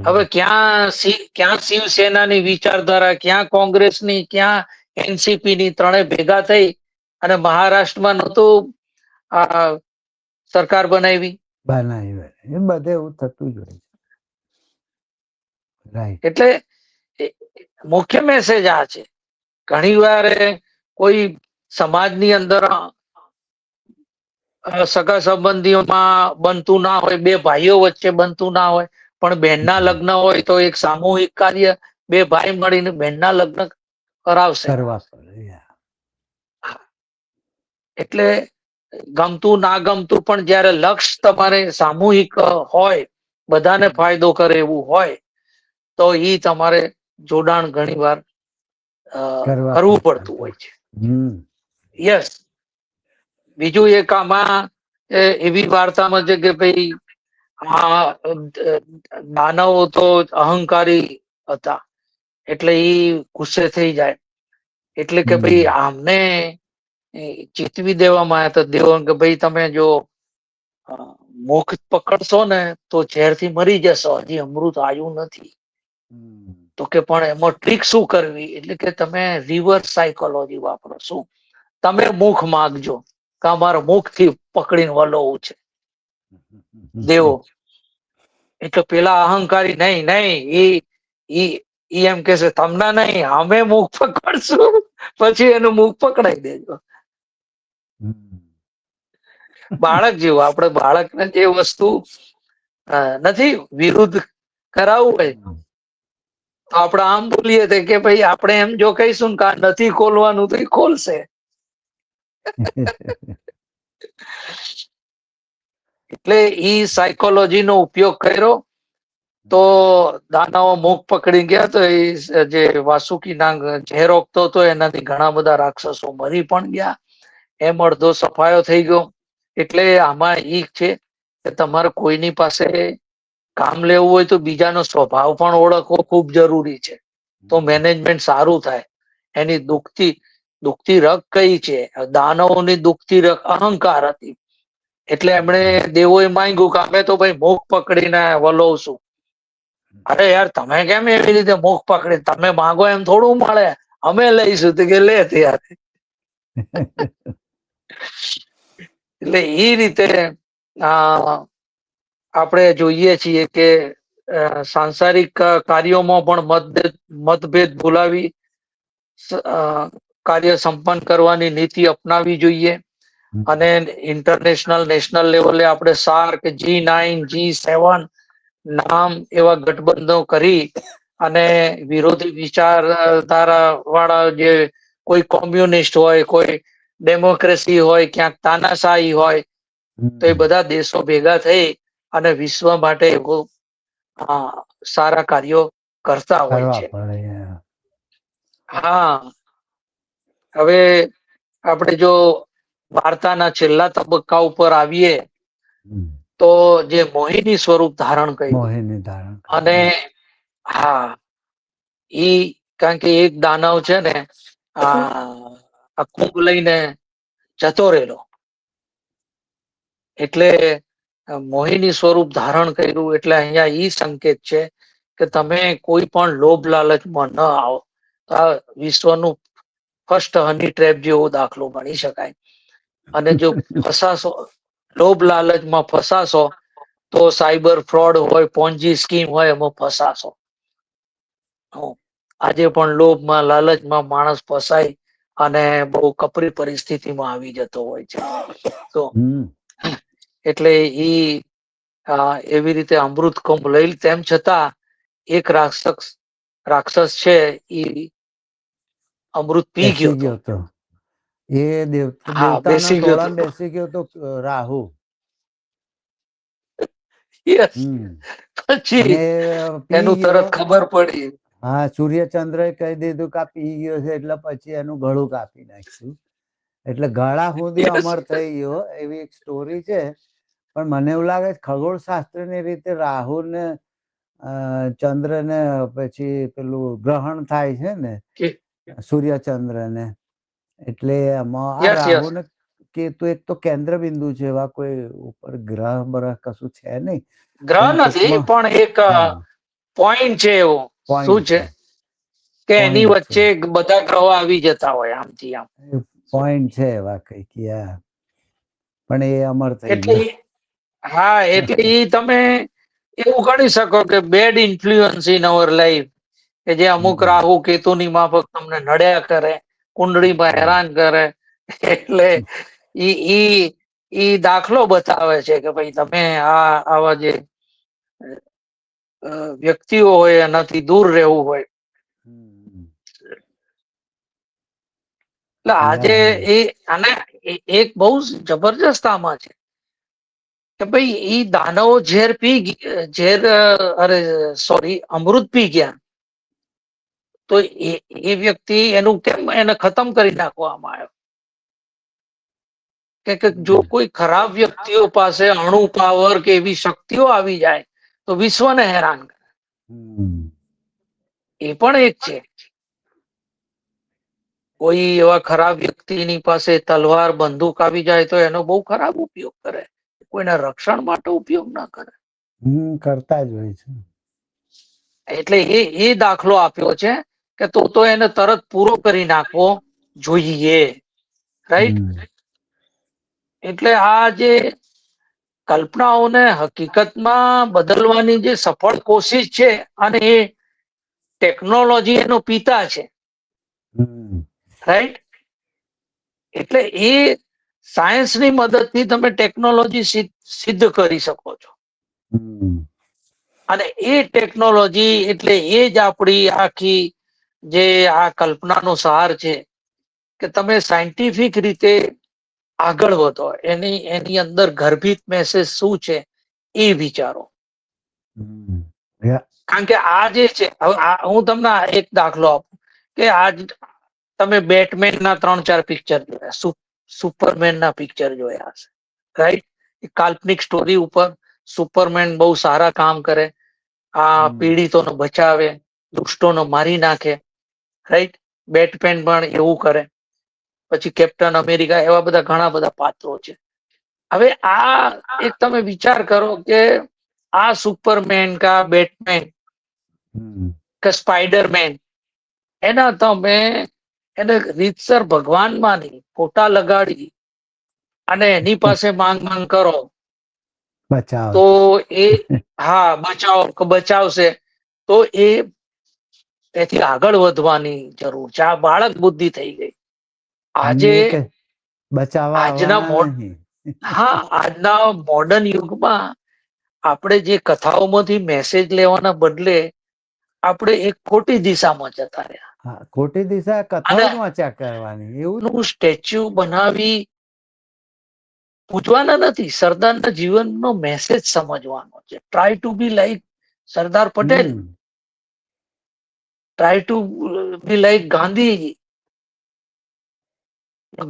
હવે ક્યાં શિવસેનાની વિચારધારા, ક્યાં કોંગ્રેસની, ક્યાં એનસીપી ની, ત્રણે ભેગા થઈ અને મહારાષ્ટ્રમાં નહોતું સરકાર બનાવી. એ બધે એવું થતું જ હોય છે. એટલે મુખ્ય મેસેજ આ છે. ઘણી વાર કોઈ સમાજની અંદર સગા સંબંધીઓમાં બનતું ના હોય, બે ભાઈઓ વચ્ચે બનતું ના હોય, પણ બહેનના લગ્ન હોય તો એક સામૂહિક કાર્ય, બે ભાઈ મળીને બહેનના લગ્ન કરાવશે. એટલે ગમતું ના ગમતું, પણ જયારે લક્ષ્ય તમારે સામૂહિક હોય, બધાને ફાયદો કરે એવું હોય, તો ઈ તમારે જોડાણ ઘણી વાર કરવું પડતું હોય છે. યસ. બીજું એક આમાં એવી વાર્તામાં છે કે ભાઈ માનવો તો અહંકારી હતા, એટલે ઈ ગુસ્સે થઈ જાય એટલે કે ભાઈ હમ. આમને ચેતવી દેવામાં આવ્યા હતા દેવો કે ભાઈ તમે જો મુખ પકડશો ને તો ઝેરથી મરી જશો, હજી અમૃત આવ્યું નથી. હમ. તો કે પણ એમાં ટ્રીક શું કરવી, એટલે કે તમે રિવર્સ સાયકોલોજી વાપરો. શું? તમે મુખ માગજો કે અમારે મુખ થી પકડીને વલોવું છે. દેવો એટલે પેલા અહંકારી નહીં નહીં ઈ એમ કે છે તમને નહીં, અમે મુખ પકડશું પછી એનું મુખ પકડાઈ દેજો. બાળક જેવું, આપણે બાળકને જે વસ્તુ નથી વિરુદ્ધ કરાવવું હોય તો આપણે આમ બોલીએ કે ભાઈ આપણે એમ જો કહીશું ને કે આ નથી ખોલવાનું તો એ ખોલશે. એટલે ઈ સાયકોલોજી નો ઉપયોગ કર્યો તો દાનવો મુખ પકડી ગયા. તો એ જે વાસુકી નાગ ઝેર ઓકતો હતો એનાથી ઘણા બધા રાક્ષસો મરી પણ ગયા, એમ અડધો સફાયો થઈ ગયો. એટલે આમાં ઈ છે કે તમારે કોઈની પાસે કામ લેવું હોય તો બીજાનો સ્વભાવ પણ ઓળખવો ખૂબ જરૂરી છે, તો મેનેજમેન્ટ સારું થાય. એની દુખતી રગ કઈ છે? દાનવોની દુખતી રગ અહંકાર હતી. એટલે એમણે દેવોએ માંગ્યું કે અમે તો ભાઈ મુખ પકડીને વલોવશું. અરે યાર તમે કેમ એવી રીતે મુખ પકડી, તમે માંગો એમ થોડું મળે, અમે લઈશું. તો કે લે ત્યારે. એટલે એ રીતે આપણે જોઈએ છીએ કે સાંસારિક કાર્યોમાં પણ મતભેદ ભૂલાવી કાર્ય સંપન્ન કરવાની નીતિ અપનાવી જોઈએ. અને ઇન્ટરનેશનલ નેશનલ લેવલે આપણે સાર્ક, G9, G7 નામ એવા ગઠબંધનો કરી અને વિરોધી વિચારધારા વાળા જે કોઈ કોમ્યુનિસ્ટ હોય, કોઈ ડેમોક્રેસી હોય, ક્યાંક તાનાશાહી હોય, તો એ બધા દેશો ભેગા થઈ અને વિશ્વ માટે સારા કાર્યો કરતા હોય કરવા છે. પડે. હા, હવે આપણે જો વાર્તાના છેલ્લા તબક્કા ઉપર આવીએ તો જે મોહિની સ્વરૂપ ધારણ કર્યું. મોહિની ધારણ અને કરી. હા, ઈ કારણ કે એક દાનવ છે ને આ કુંભ લઈને જતો રહેલો, એટલે મોહિની સ્વરૂપ ધારણ કર્યું. એટલે અહીંયા ઈ સંકેત છે કે તમે કોઈ પણ લોભ લાલચમાં ન આવો. તો આ વિશ્વનું ફર્સ્ટ હની ટ્રેપ જેવો દાખલો ગણી શકાય. અને જો ફસાશો, લોભ લાલચમાં ફસાશો તો સાયબર ફ્રોડ હોય, પોન્જી સ્કીમ હોય, એમાં ફસાશો. આજે પણ લોભમાં લાલચમાં માણસ ફસાય અને બહુ કપરી પરિસ્થિતિમાં આવી જતો હોય છે. તો એટલે એવી રીતે અમૃત કુંભ લઈ, તેમ છતાં એક રાક્ષસ છે ઈ અમૃત પી ગયો બેસી હતો. ગયો તો એ હા, દેવતાના બેસી ગયો હતો. ટોળામાં બેસી ગયો તો રાહુ. યસ. અને પછી પી એનું ગયો. તરત ખબર પડી. હા, સૂર્યચંદ્રએ કહી દીધું કે આ પી ગયો છે, એટલે પછી એનું ગળું કાપી નાખ્યું. એટલે ગળા સુધી યસ. અમર થઈ ગયો, એવી એક સ્ટોરી છે. પણ મને એવું લાગે છે ખગોળશાસ્ત્રની રીતે રાહુ ને ચંદ્ર ને પછી પેલું ગ્રહણ થાય છે ને સૂર્યચંદ્ર ને, એટલે એમાં આ યસ યસ. રાહુ ને કેતુ એક તો કેન્દ્ર બિંદુ છે, એવા કોઈ ઉપર ગ્રહ બ્રહ કશું છે નહીં. ગ્રહ પણ નથી, ટૂંકમાં પણ એક હા પોઈન્ટ છે એવો. શું પોઈન્ટ છે છે. કે એની પોઈન્ટ છે. વચ્ચે બધા ગ્રહો આવી જતા હોય આમથી આમ. પોઈન્ટ છે એવા કઈક, પણ એ અમર થઈ એટલે ગયો. હા, એટલે ઈ તમે એવું ગણી શકો કે bad influence in our life, કે જે અમુક રાહુ કેતુની માફક તમને નડ્યા કરે, કુંડળીમાં હેરાન કરે. એટલે ઈ ઈ દાખલો બતાવે છે કે ભાઈ તમે આવા જે વ્યક્તિઓ હોય એનાથી દૂર રહેવું હોય. એટલે આજે આને એક બહુ જબરજસ્ત આમાં છે કે ભાઈ ઈ દાનવો અમૃત પી ગયા, તો એ વ્યક્તિ એનું કેમ એને ખતમ કરી નાખવામાં આવ્યો. કે જો કોઈ ખરાબ વ્યક્તિઓ પાસે અણુ પાવર કે એવી શક્તિઓ આવી જાય તો વિશ્વને હેરાન કરે. એ પણ એક છે. કોઈ એવા ખરાબ વ્યક્તિની પાસે તલવાર બંદૂક આવી જાય તો એનો બહુ ખરાબ ઉપયોગ કરે, કોઈના રક્ષણ માટે ઉપયોગ ના કરે. કરતા જ હોય છે. એટલે એ દાખલો આપ્યો છે કે તો એને તરત પૂરો કરી નાખવો જોઈએ, રાઈટ. એટલે આ જે કલ્પનાઓને હકીકતમાં બદલવાની જે સફળ કોશિશ છે, અને એ ટેકનોલોજી એનો પિતા છે, રાઈટ. એટલે એ સાયન્સની મદદથી તમે ટેકનોલોજી સિદ્ધ કરી શકો છો. અને એ ટેકનોલોજી એટલે એ જ આપણી આખી જે આ કલ્પનાનો સાર છે કે તમે સાયન્ટિફિક રીતે આગળ વધો, એની અંદર ગર્ભિત મેસેજ શું છે એ વિચારો. કારણ કે આ જે છે, હું તમને એક દાખલો આપું કે આજ તમે બેટમેન ના 3-4 પિક્ચર જોયા, સુપરમેન ના પિક્ચર જોયા હશે, રાઈટ. કાલ્પનિક સ્ટોરી ઉપર સુપરમેન બહુ સારા કામ કરે, આ પીડિતોનો બચાવે, દુષ્ટોનો મારી નાખે, રાઈટ. બેટમેન પણ એવું કરે, પછી કેપ્ટન અમેરિકા, એવા બધા ઘણા બધા પાત્રો છે. હવે આ એક તમે વિચાર કરો કે આ સુપરમેન કા બેટમેન કે સ્પાઈડરમેન, એના તમે એને રીતસર ભગવાનમાં નહીં, ફોટા લગાડી અને એની પાસે માંગ કરો બચાવ. તો એ, હા, બચાવશે, તો એથી આગળ વધવાની જરૂર છે. આ બાળક બુદ્ધિ થઈ ગઈ. આજે એ કે બચાવવા આજના આવવાના નહીં. હા, આજના મોડર્ન યુગમાં આપણે જે કથાઓમાંથી મેસેજ લેવાના બદલે આપણે એક ખોટી દિશામાં જતા રહ્યા. હા, ખોટી દિશા કથાઓ અને જ વાંચ્યા કરવાની, એવું જ. નું સ્ટેચ્યુ બનાવી પૂજવાના નથી, સરદારના જીવનનો મેસેજ સમજવાનો છે. Try to be like Sardar Patel, try to be like Gandhiji.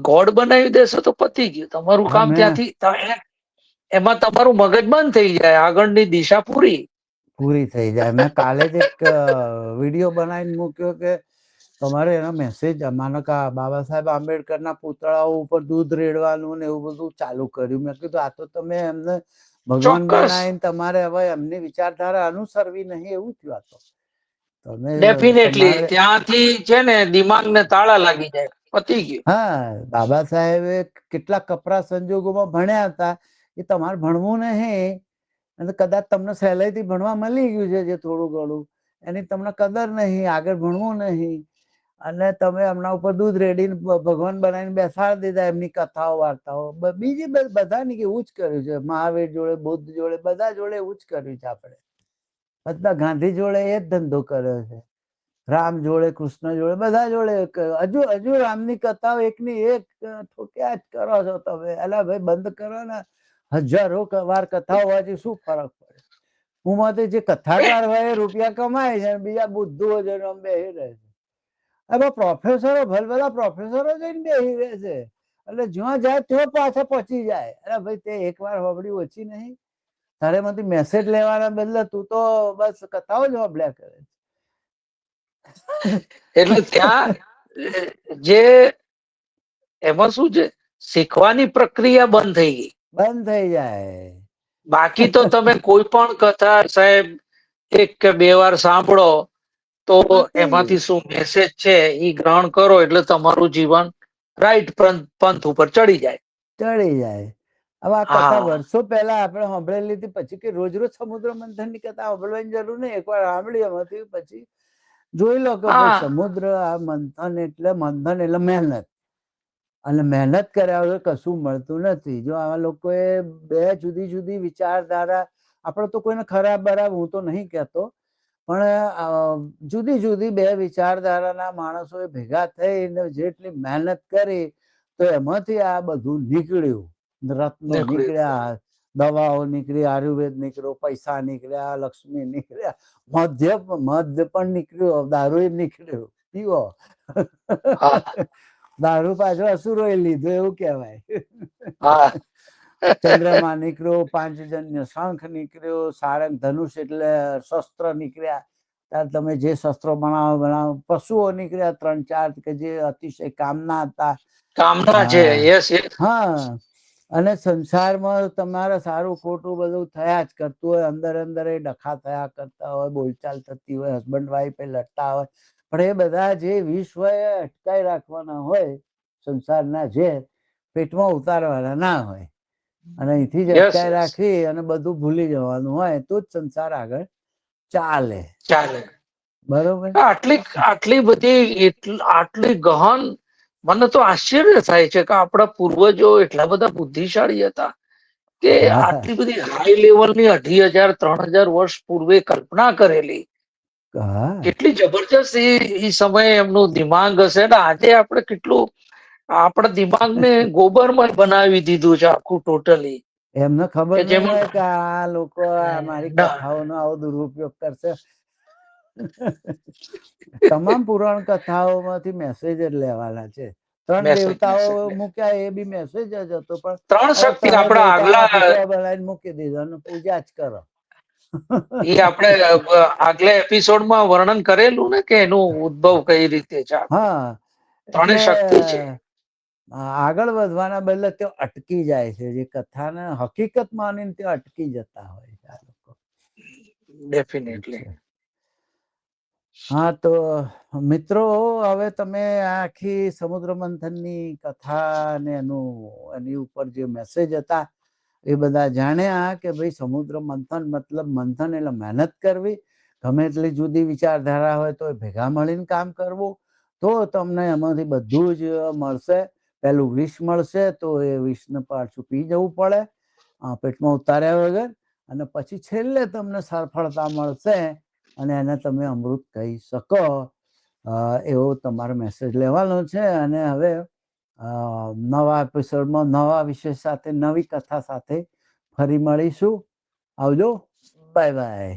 God બનાવી દેશો તો પતી ગયું તમારું હા કામ. મેં ત્યાંથી એમાં તમારું મગજ બંધ થઈ જાય, આગળની દિશા પૂરી. પૂરી થઈ જાય. મેં કાલે જ એક વિડીયો બનાવીને મૂક્યો કે તમારે એનો મેસેજ, માનો કે બાબા સાહેબ આંબેડકરના પુતળાઓ ઉપર દૂધ રેડવાનું ને એવું બધું ચાલુ કર્યું. મેં કીધું આ તો તમે એમને ભગવાન ચોક્કસ, બનાવીને તમારે હવે એમની વિચારધારા અનુસરવી નહીં, એવું થયું. આ તો તમે ડેફિનેટલી તમારે, ત્યાંથી છે ને દિમાગને તાળા લાગી જાય, પતી ગયું. હા, બાબા સાહેબે કેટલા કપરા સંજોગોમાં ભણ્યા હતા, એ તમારે ભણવું નહીં. અને કદાચ તમને સહેલાઈથી ભણવા મળી ગયું છે જે થોડું ઘણું, એની તમને કદર નહીં, આગળ ભણવું નહીં, અને તમે એમના ઉપર દૂધ રેડીને ભગવાન બનાવીને બેસાડી દીધા. એમની કથાઓ વાર્તાઓ બીજી બધાની એવું જ કર્યું છે. મહાવીર જોડે, બુદ્ધ જોડે, બધા જોડે એવું જ કર્યું છે. આપણે બધા ગાંધી જોડે એ જ ધંધો કર્યો છે, રામ જોડે, કૃષ્ણ જોડે, બધા જોડે. હજુ રામની કથાઓ એકની એક ઠોક્યા જ કરો છો તમે. એલા ભાઈ, બંધ કરો ને. હજારો વાર કથાઓ વાંચી શું ફરક પડે? હું જે કથાકાર હોય એ રૂપિયા કમાય છે, બીજા બુદ્ધુઓ જઈને બેસી રહે છે. હવે પ્રોફેસરો, બધા પ્રોફેસરો જઈને બેસી રહે છે. એટલે જ્યાં જાય ત્યાં પાછા પહોંચી જાય. અરે ભાઈ, તે એક વાર હોબળી ઓછી નહીં? તારે માંથી મેસેજ લેવાના બદલે તું તો બસ કથાઓ જ હોબળ્યા કરે છે. એટલે ત્યાં જે એમાં શું છે, શીખવાની પ્રક્રિયા બંધ થઈ ગઈ. બંધ થઈ જાય. બાકી તો તમે કોઈ પણ કથા સાહેબ 1 કે 2 વાર સાંભળો તો પતી એમાંથી ગયું, શું મેસેજ છે એ ગ્રહણ કરો એટલે તમારું જીવન રાઈટ પંથ ઉપર ચડી જાય. ચડી જાય. હવે આ કથા હા, વર્ષો પહેલા આપણે સાંભળેલી હતી, પછી કે રોજ રોજ સમુદ્ર મંથન ની કથા સાંભળવાની જરૂર નહીં. એકવાર સાંભળી એમાંથી પછી જોઈ લો કે ભાઈ, હા, સમુદ્ર આ મંથન એટલે મહેનત, અને મહેનત કર્યા વગર કશું મળતું નથી. જો આવા લોકોએ બે જુદી જુદી વિચારધારા, આપણે તો કોઈને ખરાબ બરાબ હું તો નહીં કહેતો, પણ જુદી જુદી બે વિચારધારાના માણસોએ ભેગા થઈને જેટલી મહેનત કરી, તો એમાંથી આ બધું નીકળ્યું. રત્નો નીકળ્યા, દવાઓ નીકળી, આયુર્વેદ નીકળ્યો, પૈસા નીકળ્યા, લક્ષ્મી નીકળ્યા, મધ પણ નીકળ્યો, દારૂ નીકળ્યો. પીવો. હા, દારૂ પાછો અસુરોએ લીધો એવું કહેવાય. હા. ચંદ્રમા નીકળ્યો, પાંચજન્ય શંખ નીકળ્યો, સારંગ ધનુષ એટલે શસ્ત્ર નીકળ્યા. ત્યારે તમે જે શસ્ત્રો બનાવો પશુઓ નીકળ્યા 3-4 કે જે અતિશય કામના હતા. કામના છે. Yes yes. હા, અને સંસારમાં તમારે સારું ખોટું બધું થયા જ કરતું હોય, અંદર અંદર એ ડખા થયા કરતા હોય, બોલચાલ થતી હોય, હસબન્ડ વાઈફ લડતા હોય, પણ એ બધા જે વિષ હોય એ અટકાઈ રાખવાના હોય, સંસારના ઝેર પેટમાં ઉતારવાના ના હોય, અને અહીંથી જ અટકાઈ રાખી અને બધું ભૂલી જવાનું હોય તો જ સંસાર આગળ ચાલે. બરોબર. આટલી બધી આટલી ગહન, મને તો આશ્ચર્ય થાય છે કે આપણા પૂર્વજો એટલા બધા બુદ્ધિશાળી હતા કે આટલી બધી હાઈ લેવલની 2,500-3,000 વર્ષ પૂર્વે કલ્પના કરેલી. કેટલી જબરજસ્ત એ સમયે એમનું દિમાગ હશે ને. આજે આપણે કેટલું આપણા દિમાગને ગોબરમાં બનાવી દીધું છે આખું ટોટલી. એમને ખબર નહીં હોય કે આ લોકો મારી કથાઓનો આવો દુરુપયોગ કરશે. તમામ પુરાણ કથાઓમાંથી મેસેજ જ લેવાના છે. 3 દેવતાઓ મૂક્યા એ બી મેસેજ જ હતો, પણ 3 શક્તિ આપણા આગલા પુતળા બનાવીને મૂકી દીધો અને પૂજા જ કરો. એ આપણે આગલા એપિસોડમાં વર્ણન કરેલું ને કે એનું ઉદ્ભવ કઈ રીતે છે. હા, 3 શક્તિ છે. આગળ વધવાના બદલે તે અટકી જાય છે, જે કથાને હકીકત માનીને તે અટકી જતા હોય છે આ લોકો. ડેફિનેટલી. હા, તો મિત્રો હવે તમે આખી સમુદ્ર મંથનની કથા ને એની ઉપર જે મેસેજ હતા એ બધા જાણ્યા કે ભાઈ સમુદ્ર મંથન મતલબ મંથન એટલે મહેનત કરવી, ગમે એટલી જુદી વિચારધારા હોય તો ભેગા મળીને કામ કરવું, તો તમને એમાંથી બધું જ મળશે. પેલું વિષ મળશે તો એ વિષને પાછું પી જવું પડે પેટમાં ઉતાર્યા વગર, અને પછી છેલ્લે તમને સફળતા મળશે અને એને તમે અમૃત કહી શકો. એવો તમારો મેસેજ લેવાનો છે. અને હવે નવા એપિસોડમાં નવા વિષય સાથે નવી કથા સાથે ફરી મળીશું. આવજો. Bye bye.